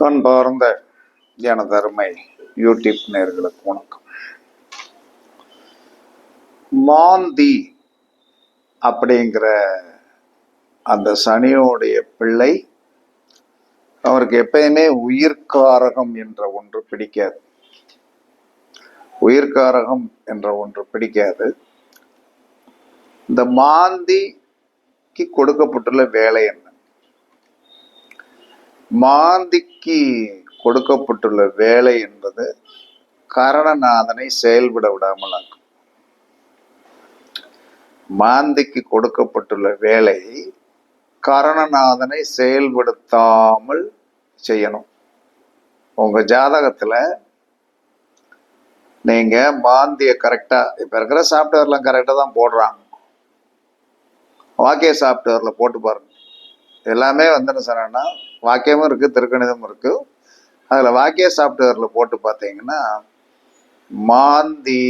அன்பார்ந்த எனதருமை யூடியூப் நேயர்களுக்கு வணக்கம். மாந்தி அப்படிங்கிற அந்த சனியோடைய பிள்ளை அவருக்கு எப்பயுமே உயிர்காரகம் என்ற ஒன்று பிடிக்காது. உயிர்காரகம் என்ற ஒன்று பிடிக்காது. இந்த மாந்திக்கு கொடுக்கப்பட்டுள்ள வேலை என்ன? மாந்திக்கு கொடுக்கப்பட்டுள்ள வேலை என்பது கரணநாதனை செயல்பட விடாமல் ஆக்கும். மாந்திக்கு கொடுக்கப்பட்டுள்ள வேலை கரணநாதனை செயல்படுத்தாமல் செய்யணும். உங்க ஜாதகத்துல நீங்க மாந்திய கரெக்டா, இப்ப இருக்கிற சாப்ட்வேர்லாம் கரெக்டா தான் போடுறாங்க. வாக்கிய சாப்ட்வேர்ல போட்டு பாருங்க. எல்லாமே என்ன சொன்னா வாக்கியமும் இருக்கு, திருக்கணிதமும் இருக்கு. அதுல வாக்கிய சாப்ட்வேர்ல போட்டு பார்த்தீங்கன்னா மாந்தி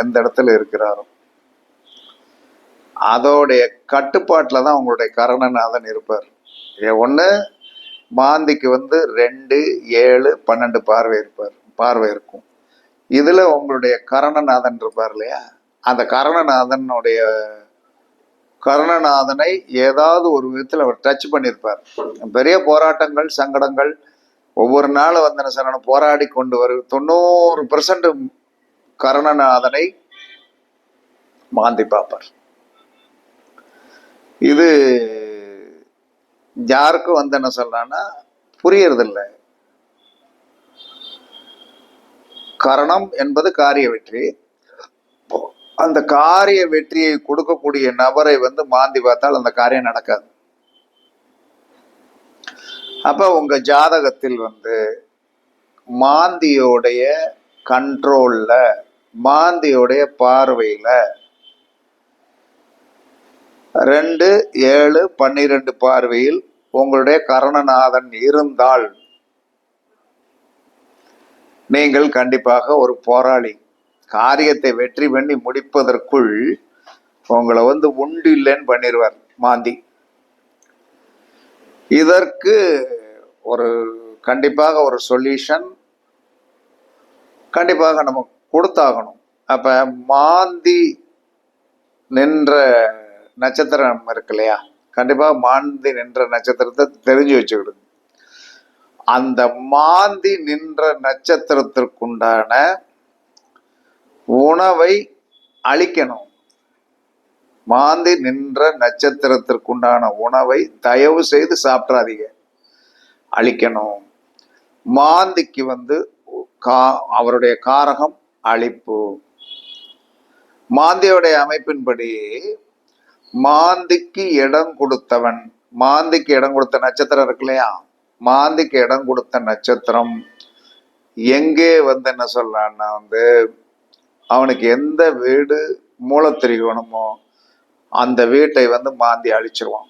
எந்த இடத்துல இருக்கிறாரோ அதோடைய கட்டுப்பாட்டில் தான் உங்களுடைய கரணநாதன் இருப்பார். ஒன்று மாந்திக்கு 2, 7, 12 பார்வை இருக்கும். இதுல உங்களுடைய கரணநாதன் இருப்பார் இல்லையா, அந்த கரணநாதனை ஏதாவது ஒரு விதத்தில் அவர் டச் பண்ணியிருப்பார். பெரிய போராட்டங்கள், சங்கடங்கள், ஒவ்வொரு நாளும் போராடி கொண்டு வரும் 90% கரணநாதனை மாந்தி பார்ப்பார். இது யாருக்கும் என்ன சொல்றான்னா புரியறதில்லை. கரணம் என்பது காரிய வெற்றி. அந்த காரிய வெற்றியை கொடுக்கக்கூடிய நபரை மாந்தி பார்த்தால் அந்த காரியம் நடக்காது. அப்ப உங்க ஜாதகத்தில் மாந்தியோடைய கண்ட்ரோல்ல, மாந்தியோடைய பார்வையில 2, 7, 12 பார்வையில் உங்களுடைய கரணநாதன் இருந்தால் நீங்கள் கண்டிப்பாக ஒரு போராளி. காரியத்தை வெற்றி பண்ணி முடிப்பதற்குள் உங்களை உண்டு இல்லைன்னு பண்ணிடுவார் மாந்தி. இதற்கு கண்டிப்பாக ஒரு சொல்யூஷன் கண்டிப்பாக நம்ம கொடுத்தாகணும். அப்ப மாந்தி நின்ற நட்சத்திரம் இருக்கு இல்லையா, கண்டிப்பாக மாந்தி நின்ற நட்சத்திரத்தை தெரிஞ்சு வச்சுக்கிடுங்க. அந்த மாந்தி நின்ற நட்சத்திரத்திற்குண்டான உணவை அளிக்கணும். மாந்தி நின்ற நட்சத்திரத்திற்குண்டான உணவை தயவு செய்து சாப்பிடாதீங்க, அளிக்கணும். மாந்திக்கு அவருடைய காரகம் அழிப்பு. மாந்தியோடைய அமைப்பின்படி மாந்திக்கு இடம் கொடுத்தவன், மாந்திக்கு இடம் கொடுத்த நட்சத்திரம் இருக்கு இல்லையா, மாந்திக்கு இடம் கொடுத்த நட்சத்திரம் எங்கே என்ன சொல்லலான்னா அவனுக்கு எந்த வீடு மூலத்திரிகோணமோ அந்த வீட்டை மாந்தி அழிச்சிருவான்.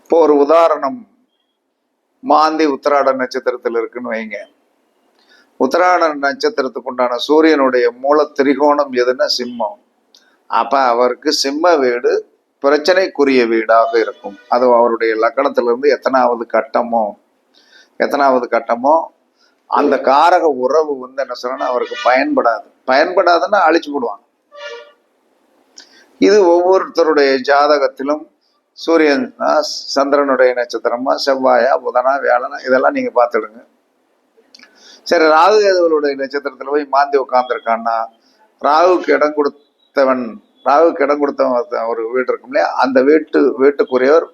இப்போ ஒரு உதாரணம், மாந்தி உத்திராட நட்சத்திரத்தில் இருக்குன்னு வைங்க. உத்திராட நட்சத்திரத்துக்கு உண்டான சூரியனுடைய மூல திரிகோணம் எதுன்னா சிம்மம். அப்ப அவருக்கு சிம்ம வீடு பிரச்சனைக்குரிய வீடாக இருக்கும். அது அவருடைய லக்கணத்திலிருந்து எத்தனாவது கட்டமோ அந்த காரக உறவு என்ன சொல்லணும் அவருக்கு பயன்படாதுன்னா அழிச்சு போடுவாங்க. இது ஒவ்வொருத்தருடைய ஜாதகத்திலும் சூரியன் சந்திரனுடைய நட்சத்திரமா, செவ்வாயா, புதனா, வியாழனா, இதெல்லாம் நீங்க பார்த்துடுங்க. சரி, ராகு கேதுகளுடைய நட்சத்திரத்துல போய் மாந்தி உட்கார்ந்துருக்கான்னா ராகுக்கு இடம் கொடுத்தவன் ஒரு வீடு இருக்கும் இல்லையா, அந்த வீட்டுக்குரியவர்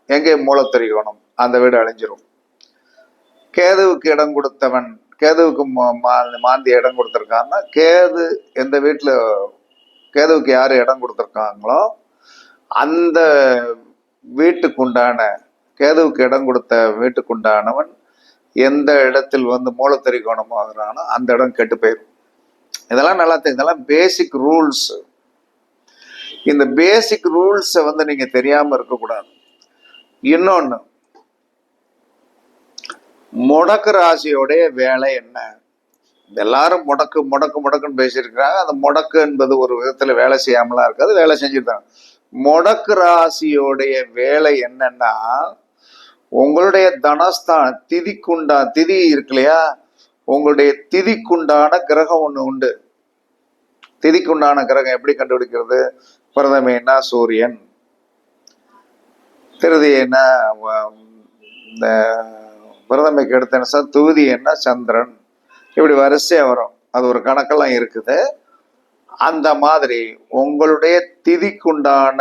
எங்கே மூலத்திரிகோணம், அந்த வீடு அழிஞ்சிரும். கேதுவுக்கு இடம் கொடுத்தவன், கேதுவுக்கு மாந்தி இடம் கொடுத்துருக்காங்கன்னா கேது எந்த வீட்டுல கேதுவுக்கு யாரு இடம் கொடுத்துருக்காங்களோ அந்த வீட்டுக்குண்டான, கேதுவுக்கு இடம் கொடுத்த வீட்டுக்குண்டானவன் எந்த இடத்தில் மூலத்திரிகோணம் ஆகுறானோ அந்த இடம் கெட்டு போயிடும். இதெல்லாம் நல்லா தெரியும். இதெல்லாம் பேசிக் ரூல்ஸ். இந்த பேசிக் ரூல்ஸை நீங்க தெரியாம இருக்கக்கூடாது. இன்னொன்னு, முடக்கு ராசியோடைய வேலை என்ன? எல்லாரும் முடக்குன்னு பேசியிருக்கிறாங்க. அந்த முடக்கு என்பது ஒரு விதத்துல வேலை செய்யாமலாம் இருக்காது, வேலை செஞ்சுருக்காங்க. முடக்கு ராசியோடைய வேலை என்னன்னா உங்களுடைய தனஸ்தான் திதி இருக்கு இல்லையா, உங்களுடைய திதிக்குண்டான கிரகம் ஒண்ணு உண்டு. திதிக்குண்டான கிரகம் எப்படி கண்டுபிடிக்கிறது? பிரதமைன்னா சூரியன், திருதியன்னா இந்த பிரதமைக்கு எடுத்த தூதி என்ன சந்திரன், இப்படி வரிசையா வரும். அது ஒரு கணக்கெல்லாம் இருக்குது. அந்த மாதிரி உங்களுடைய திதிக்குண்டான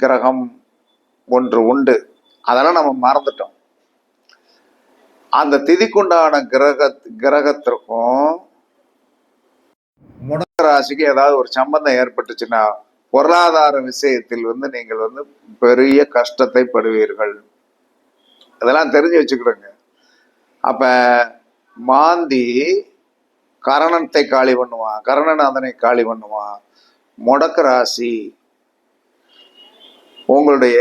கிரகம் ஒன்று உண்டு. அதெல்லாம் நம்ம மறந்துட்டோம். அந்த திதிக்குண்டான கிரகத்திற்கும் முடக்க ராசிக்கு ஏதாவது ஒரு சம்பந்தம் ஏற்பட்டுச்சுன்னா பொருளாதார விஷயத்தில் நீங்கள் பெரிய கஷ்டத்தை படுவீர்கள். அதெல்லாம் தெரிஞ்சு வச்சுக்கிடுங்க. அப்ப மாந்தி கரணத்தை காலி பண்ணுவான், கரணநாதனை காலி பண்ணுவான். முடக்க ராசி உங்களுடைய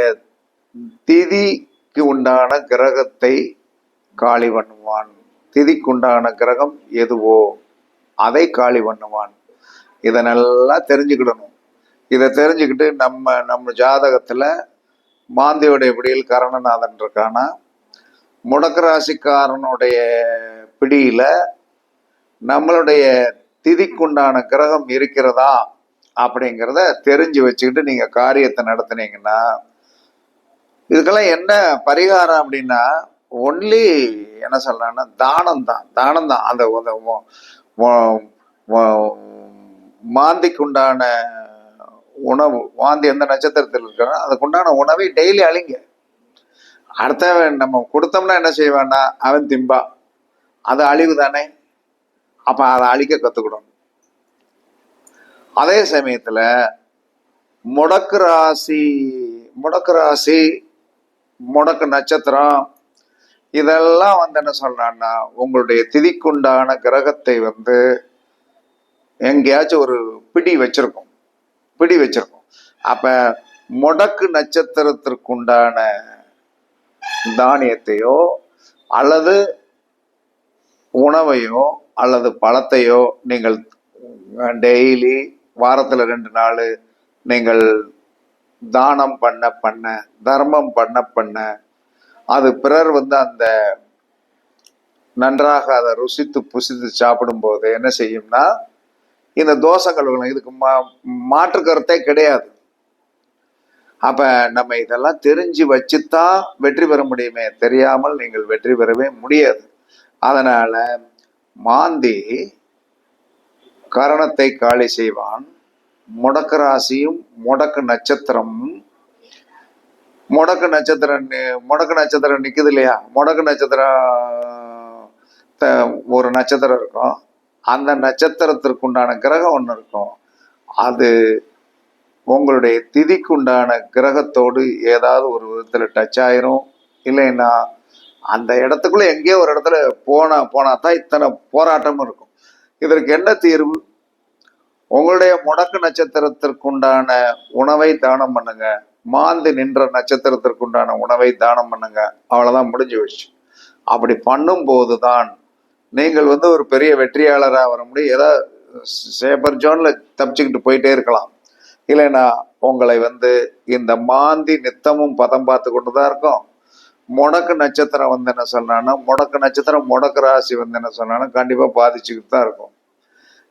திதிக்கு உண்டான கிரகத்தை காலி பண்ணுவான். திதிக்கு உண்டான கிரகம் எதுவோ அதை காலி பண்ணுவான். இதை நல்லா தெரிஞ்சுக்கிடணும். இதை தெரிஞ்சுக்கிட்டு நம்ம ஜாதகத்துல மாந்தியோடைய பிடியில் கரணநாதன் இருக்கானா, முடக்க ராசிக்காரனுடைய பிடியில நம்மளுடைய திதிக்குண்டான கிரகம் இருக்கிறதா அப்படிங்கிறத தெரிஞ்சு வச்சுக்கிட்டு நீங்க காரியத்தை நடத்தினீங்கன்னா, இதுக்கெல்லாம் என்ன பரிகாரம் அப்படின்னா, ஒன்லி என்ன சொல்லலாம்னா தானம் தான். அந்த மாந்திக்கு உண்டான உணவு, மாந்தி எந்த நட்சத்திரத்தில் இருக்கிற அதுக்குண்டான உணவை டெய்லி அழிங்க. அடுத்தவன் நம்ம கொடுத்தோம்னா என்ன செய்வான்னா அவன் திம்பா, அது அழிவு தானே. அப்ப அதை அழிக்க கத்துக்கணும். அதே சமயத்துல முடக்கு ராசி முடக்கு நட்சத்திரம் இதெல்லாம் என்ன சொல்றான்னா, உங்களுடைய திதிக்குண்டான கிரகத்தை எங்கேயாச்சும் ஒரு பிடி வச்சிருக்கும். அப்ப முடக்கு நட்சத்திரத்திற்குண்டான தானியத்தையோ அல்லது உணவையோ அல்லது பழத்தையோ நீங்கள் டெய்லி வாரத்துல 2 நாள் நீங்கள் தானம் பண்ண தர்மம் பண்ண அது பிறர் அந்த நன்றாக அதை ருசித்து புசித்து சாப்பிடும் போது என்ன செய்யும்னா இந்த தோஷங்கள் இதுக்கு மாற்று கருத்தே கிடையாது. அப்ப நம்ம இதெல்லாம் தெரிஞ்சு வச்சுதான் வெற்றி பெற முடியுமே, தெரியாமல் நீங்கள் வெற்றி பெறவே முடியாது. அதனால மாந்தி கரணத்தை காலி செய்வான். முடக்க ராசியும் முடக்கு நட்சத்திரமும் முடக்கு நட்சத்திரம் நிக்குது இல்லையா, முடக்கு நட்சத்திரம் ஒரு நட்சத்திரம் இருக்கும். அந்த நட்சத்திரத்திற்குண்டான கிரகம் ஒன்று இருக்கும். அது உங்களுடைய திதிக்குண்டான கிரகத்தோடு ஏதாவது ஒரு விதத்துல டச் ஆயிரும். இல்லைன்னா அந்த இடத்துக்குள்ள எங்கேயோ ஒரு இடத்துல போனா தான் இத்தனை போராட்டமும் இருக்கும். இதற்கு என்ன தீர்வு? உங்களுடைய முடக்கு நட்சத்திரத்திற்குண்டான உணவை தானம் பண்ணுங்க. மாந்து நின்ற நட்சத்திரத்திற்குண்டான உணவை தானம் பண்ணுங்க. அவ்வளவுதான், முடிஞ்சு வச்சு. அப்படி பண்ணும் போதுதான் நீங்கள் ஒரு பெரிய வெற்றியாளராக வர முடியும். ஏதாவது சேப்பர் ஜோன்ல தப்பிச்சுக்கிட்டு போயிட்டே இருக்கலாம். இல்லைன்னா உங்களை இந்த மாந்தி நித்தமும் பதம் பார்த்து கொண்டுதான் இருக்கும். முடக்கு நட்சத்திரம் என்ன சொன்னான்னா, முடக்கு நட்சத்திரம் முடக்கு ராசி என்ன சொன்னான்னா கண்டிப்பா பாதிச்சுக்கிட்டு தான் இருக்கும்.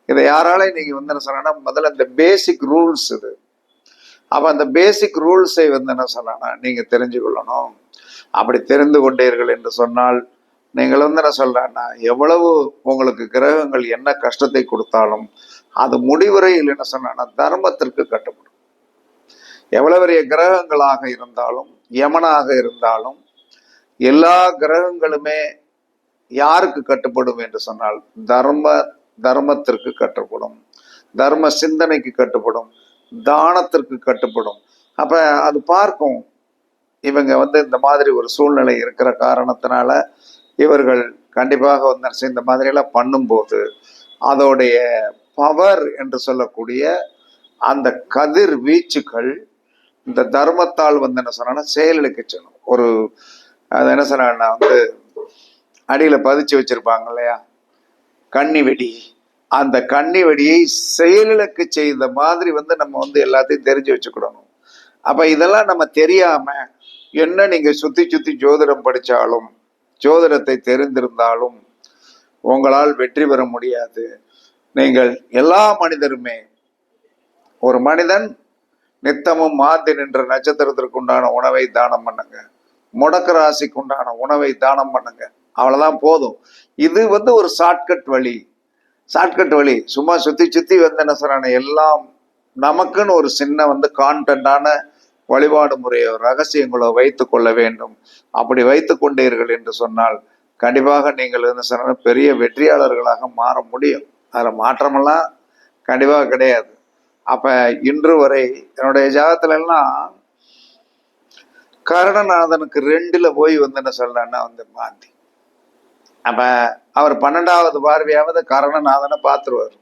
இதை யாராலையும் நீங்க என்ன சொன்னா முதல்ல இந்த பேசிக் ரூல்ஸ் இது. அப்ப அந்த பேசிக் ரூல்ஸை என்ன சொன்னா நீங்க தெரிஞ்சு கொள்ளணும். அப்படி தெரிந்து கொண்டீர்கள் என்று சொன்னால் நீங்கள் என்ன சொல்றேன்னா, எவ்வளவு உங்களுக்கு கிரகங்கள் என்ன கஷ்டத்தை கொடுத்தாலும் அது முடிவுரையில் என்ன சொன்னா தர்மத்திற்கு கட்டுப்படும். எவ்வளவு பெரிய கிரகங்களாக இருந்தாலும் யமனாக இருந்தாலும் எல்லா கிரகங்களுமே யாருக்கு கட்டுப்படும் என்று சொன்னால் தர்மத்திற்கு கட்டுப்படும், தர்ம சிந்தனைக்கு கட்டுப்படும், தானத்திற்கு கட்டுப்படும். அப்ப அது பார்க்கும் இவங்க இந்த மாதிரி ஒரு சூழ்நிலை இருக்கிற காரணத்தினால இவர்கள் கண்டிப்பாக இந்த மாதிரி எல்லாம் பண்ணும்போது அதோடைய பவர் என்று சொல்லக்கூடிய அந்த கதிர் வீச்சுக்கள் இந்த தர்மத்தால் என்ன சொன்னா செயலுக்கு செல்லும். ஒரு அது என்ன சொன்னா அடியில பதிச்சு வச்சிருப்பாங்க இல்லையா கன்னி வெடி, அந்த கன்னி வெடியை செயலுக்கு செய்த மாதிரி நம்ம எல்லாத்தையும் தெரிஞ்சு வச்சுக்கிடணும். அப்ப இதெல்லாம் நம்ம தெரியாம என்ன நீங்க சுத்தி சுத்தி ஜோதிடம் படிச்சாலும், ஜோதிடத்தை தெரிந்திருந்தாலும் உங்களால் வெற்றி பெற முடியாது. நீங்கள் எல்லா மனிதருமே, ஒரு மனிதன் நித்தமும் மாந்தி நின்ற நட்சத்திரத்திற்கு உண்டான உணவை தானம் பண்ணுங்க, முடக்க ராசிக்கு உண்டான உணவை தானம் பண்ணுங்க, அவ்வளவுதான் போதும். இது ஒரு ஷார்ட்கட் வழி. ஷார்ட்கட் வழி சும்மா சுத்தி சுத்தி என்ன சொல்றாங்க, எல்லாம் நமக்குன்னு ஒரு சின்ன கான்டென்டான வழிபாடு முறையோ ரகசியங்களோ வைத்து கொள்ள வேண்டும். அப்படி வைத்து கொண்டீர்கள் என்று சொன்னால் கண்டிப்பாக நீங்கள் சொன்ன பெரிய வெற்றியாளர்களாக மாற முடியும். அதில் மாற்றமெல்லாம் கண்டிப்பாக கிடையாது. அப்ப இன்று வரை என்னுடைய ஜாதகத்துல எல்லாம் கருணநாதனுக்கு 2ல போய் என்ன சொல்றேன்னா மாந்தி. அப்ப அவர் 12வது பார்வையாவது கருணநாதனை பார்த்துருவார்.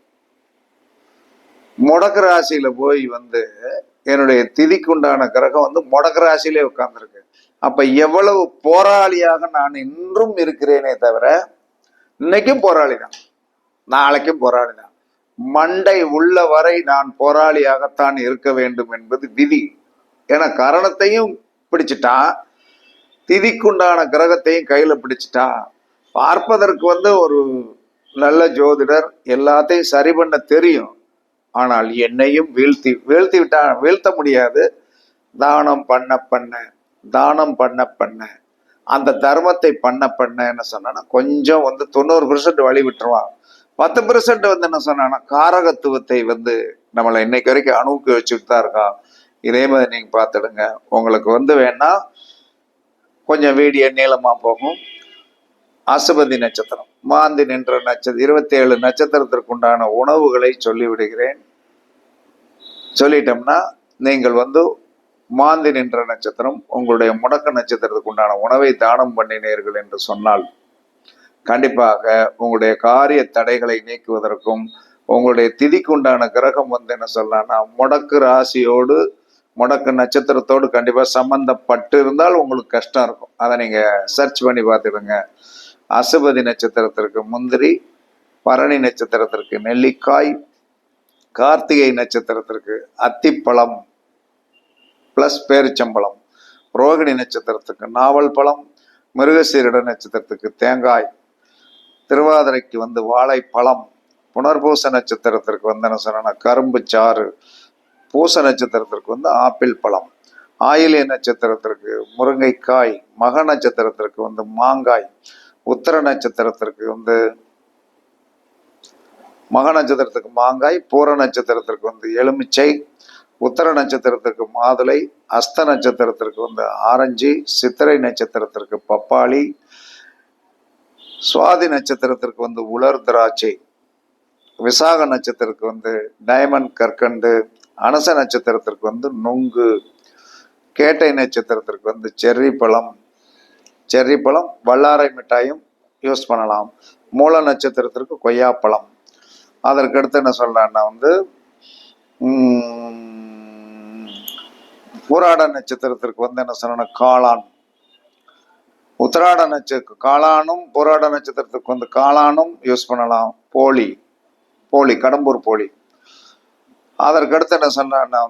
முடக்க ராசியில போய் என்னுடைய திதிக்குண்டான கிரகம் முடக்க ராசியிலே உட்கார்ந்துருக்கு. அப்ப எவ்வளவு போராளியாக நான் இன்றும் இருக்கிறேனே தவிர, இன்னைக்கும் போராளி தான், நாளைக்கும் போராளி தான். மண்டை உள்ள வரை நான் போராளியாகத்தான் இருக்க வேண்டும் என்பது விதி. ஏன்னா கரணத்தையும் பிடிச்சிட்டா, திதிக்குண்டான கிரகத்தையும் கையில பிடிச்சிட்டா, பார்ப்பதற்கு ஒரு நல்ல ஜோதிடர், எல்லாத்தையும் சரி பண்ண தெரியும். ஆனால் என்னையும் வீழ்த்த முடியாது. தானம் பண்ண அந்த தர்மத்தை பண்ண என்ன சொன்னா கொஞ்சம் 90% வழி விட்டுருவான். 10% என்ன சொன்னா காரகத்துவத்தை நம்மளை இன்னைக்கு வரைக்கும் அணுவுக்கு வச்சுட்டு தான் இருக்கான். இதே மாதிரி நீங்க பார்த்துடுங்க. உங்களுக்கு வேணா கொஞ்சம் வீடியோ நீளமா போகும். அசுபதி நட்சத்திரம், மாந்தி நின்ற நட்சத்திரம், 27 நட்சத்திரத்திற்கு உண்டான உணவுகளை சொல்லிவிடுகிறேன். சொல்லிட்டோம்னா நீங்கள் மாந்தி நின்ற நட்சத்திரம், உங்களுடைய முடக்க நட்சத்திரத்துக்கு உண்டான உணவை தானம் பண்ணினீர்கள் என்று சொன்னால் கண்டிப்பாக உங்களுடைய காரிய தடைகளை நீக்குவதற்கும், உங்களுடைய திதிக்கு உண்டான கிரகம் என்ன சொல்லலாம்னா முடக்கு ராசியோடு முடக்கு நட்சத்திரத்தோடு கண்டிப்பா சம்பந்தப்பட்டு இருந்தால் உங்களுக்கு கஷ்டம் இருக்கும். அதை நீங்க சர்ச் பண்ணி பார்த்துடுங்க. அசுபதி நட்சத்திரத்திற்கு முந்திரி, பரணி நட்சத்திரத்திற்கு நெல்லிக்காய், கார்த்திகை நட்சத்திரத்திற்கு அத்திப்பழம் பிளஸ் பேரிச்சம்பழம், ரோகிணி நட்சத்திரத்துக்கு நாவல் பழம், மிருகசீரிட நட்சத்திரத்துக்கு தேங்காய், திருவாதிரைக்கு வாழைப்பழம், புனர்பூச நட்சத்திரத்திற்கு என்ன சொன்னா கரும்பு சாறு, பூச நட்சத்திரத்திற்கு ஆப்பிள் பழம், ஆயிலிய நட்சத்திரத்திற்கு முருங்கைக்காய், மக நட்சத்திரத்திற்கு மாங்காய், உத்தர நட்சத்திரத்திற்கு மக நட்சத்திரத்துக்கு மாங்காய், பூர நட்சத்திரத்திற்கு எலுமிச்சை, உத்தர நட்சத்திரத்திற்கு மாதுளை, அஸ்த நட்சத்திரத்திற்கு ஆரஞ்சு, சித்திரை நட்சத்திரத்திற்கு பப்பாளி, சுவாதி நட்சத்திரத்திற்கு உலர் திராட்சை, விசாக நட்சத்திரத்துக்கு டைமண்ட் கற்கண்டு, அனச நட்சத்திரத்திற்கு நுங்கு, கேட்டை நட்சத்திரத்திற்கு செர்ரி பழம், வல்லாரை மிட்டாயும் யூஸ் பண்ணலாம். மூல நட்சத்திரத்திற்கு கொய்யாப்பழம். அதற்கடுத்து என்ன சொல்றேன்னா பூராட நட்சத்திரத்திற்கு என்ன சொன்ன காளான், உத்திராட நட்சத்திரம் காளானும், பூராட நட்சத்திரத்துக்கு காளானும் யூஸ் பண்ணலாம். போலி கடம்பூர் போலி. அதற்கடுத்து என்ன சொன்னா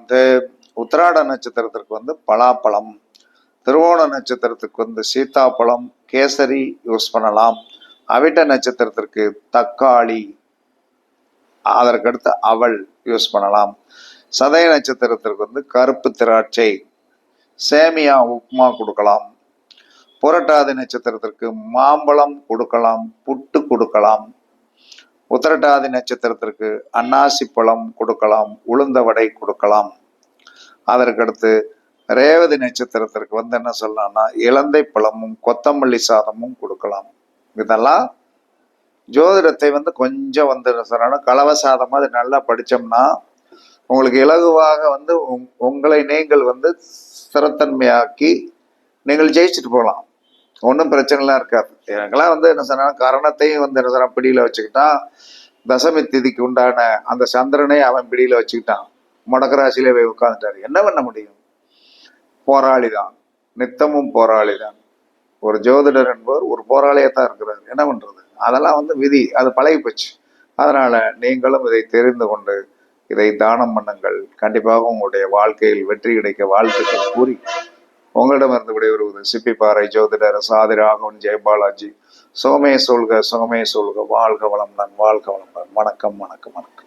உத்திராட நட்சத்திரத்திற்கு பலாப்பழம், திருவோண நட்சத்திரத்துக்கு சீத்தாப்பழம், கேசரி யூஸ் பண்ணலாம். அவிட்ட நட்சத்திரத்திற்கு தக்காளி, அதற்கடுத்து அவல் யூஸ் பண்ணலாம். சதய நட்சத்திரத்திற்கு கருப்பு திராட்சை, சேமியா உப்புமா கொடுக்கலாம். புரட்டாதி நட்சத்திரத்திற்கு மாம்பழம் கொடுக்கலாம், புட்டு கொடுக்கலாம். உத்திரட்டாதி நட்சத்திரத்திற்கு அன்னாசி பழம் கொடுக்கலாம், உளுந்த வடை கொடுக்கலாம். அதற்கடுத்து ரேவதி நட்சத்திரத்திற்கு என்ன சொல்லலாம்னா இலந்தை பழமும் கொத்தமல்லி சாதமும் கொடுக்கலாம். இதெல்லாம் ஜோதிடத்தை கொஞ்சம் கலவ சாதமா அது நல்லா படிச்சோம்னா உங்களுக்கு இலகுவாக உங்களை நீங்கள் ஸ்திரத்தன்மையாக்கி நீங்கள் ஜெயிச்சுட்டு போகலாம். ஒன்றும் பிரச்சனைலாம் இருக்காது. எனக்கெல்லாம் என்ன சொன்னா கரணத்தையும் என்ன சொன்னா பிடியில வச்சுக்கிட்டான். தசமி திதிக்கு உண்டான அந்த சந்திரனை அவன் பிடியில வச்சுக்கிட்டான். முடக்கராசியிலே போய் உட்கார்ந்துட்டாரு. என்ன பண்ண முடியும்? போராளிதான், நித்தமும் போராளிதான். ஒரு ஜோதிடர் என்பவர் ஒரு போராளியத்தான் இருக்கிறார். என்ன பண்றது? அதெல்லாம் விதி, அது பழகி போச்சு. அதனால நீங்களும் இதை தெரிந்து கொண்டு இதை தானம் பண்ணுங்கள். கண்டிப்பாக உங்களுடைய வாழ்க்கையில் வெற்றி கிடைக்க வாழ்த்துக்கள் கூறி உங்களிடமிருந்து விடைபெறுவது சிப்பிப்பாறை ஜோதிடர் சாதி ராகவன் ஜெயபாலாஜி. சுகமே சொல்க சுகமே சொல்க. வாழ்க வளமுடன் வாழ்க வளமுடன். வணக்கம் வணக்கம் வணக்கம்.